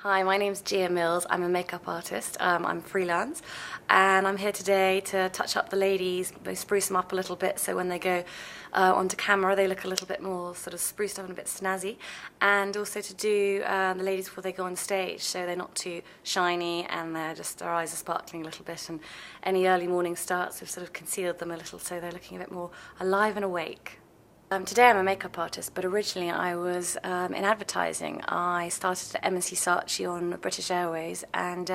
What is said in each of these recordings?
Hi, my name's Gia Mills. I'm a makeup artist. I'm freelance, and I'm here today to touch up the ladies, spruce them up a little bit so when they go onto camera they look a little bit more sort of spruced up and a bit snazzy, and also to do the ladies before they go on stage so they're not too shiny and their eyes are sparkling a little bit, and any early morning starts have sort of concealed them a little so they're looking a bit more alive and awake. Today I'm a makeup artist, but originally I was in advertising. I started at M&C Saatchi on British Airways and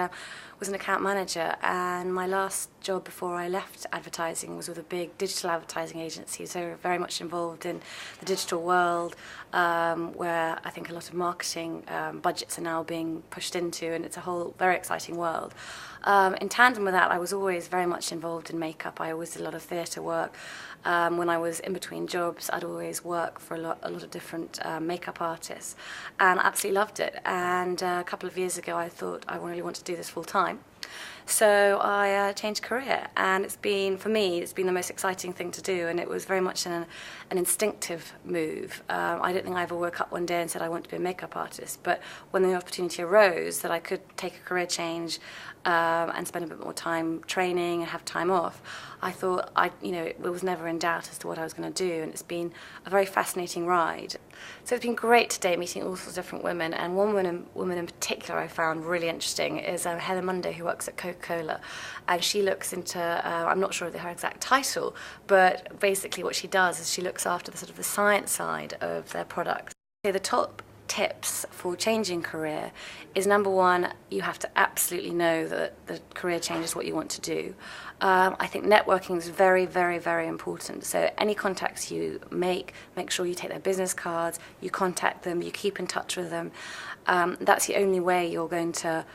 was an account manager, and my last job before I left advertising was with a big digital advertising agency, so very much involved in the digital world, where I think a lot of marketing budgets are now being pushed into, and it's a whole very exciting world. In tandem with that, I was always very much involved in makeup. I always did a lot of theatre work. When I was in between jobs, I'd always work for a lot of different makeup artists, and I absolutely loved it. And a couple of years ago I thought I really want to do this full time. So I changed career, and for me, it's been the most exciting thing to do, and it was very much an instinctive move. I don't think I ever woke up one day and said I want to be a makeup artist, but when the opportunity arose that I could take a career change and spend a bit more time training and have time off, I thought it was never in doubt as to what I was going to do, and it's been a very fascinating ride. So it's been great today meeting all sorts of different women, and one woman in particular I found really interesting is Heather Monday, who works at Coca-Cola, and she looks into, I'm not sure of her exact title, but basically what she does is she looks after the sort of the science side of their products. The top tips for changing career is, number one, you have to absolutely know that the career change is what you want to do. I think networking is very, very, very important. So any contacts you make sure you take their business cards, you contact them, you keep in touch with them. That's the only way you're going to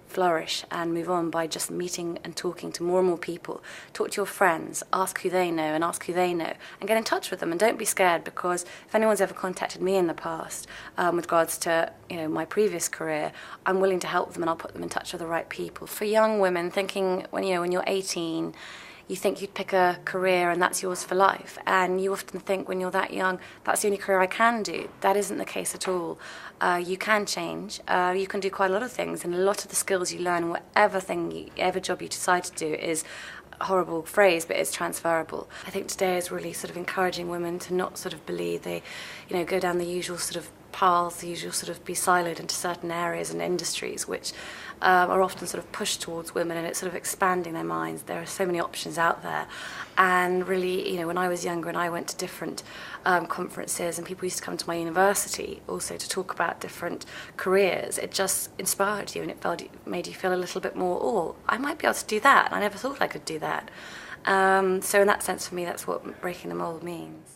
flourish and move on, by just meeting and talking to more and more people. Talk to your friends, ask who they know and ask who they know, and get in touch with them, and don't be scared, because if anyone's ever contacted me in the past with regards to my previous career, I'm willing to help them, and I'll put them in touch with the right people. For young women, thinking when you're 18, you think you'd pick a career and that's yours for life, and you often think when you're that young, that's the only career I can do. That isn't the case at all. You can change, you can do quite a lot of things, and a lot of the skills you learn, whatever job you decide to do, is a horrible phrase, but it's transferable. I think today is really sort of encouraging women to not sort of believe they go down the usual sort of paths, the usual sort of be siloed into certain areas and industries which are often sort of pushed towards women, and it's sort of expanding their minds. There are so many options out there, and really when I was younger and I went to different conferences and people used to come to my university also to talk about different careers, it just inspired you, and it made you feel a little bit more, oh, I might be able to do that, and I never thought I could do that. So in that sense, for me, that's what breaking the mould means.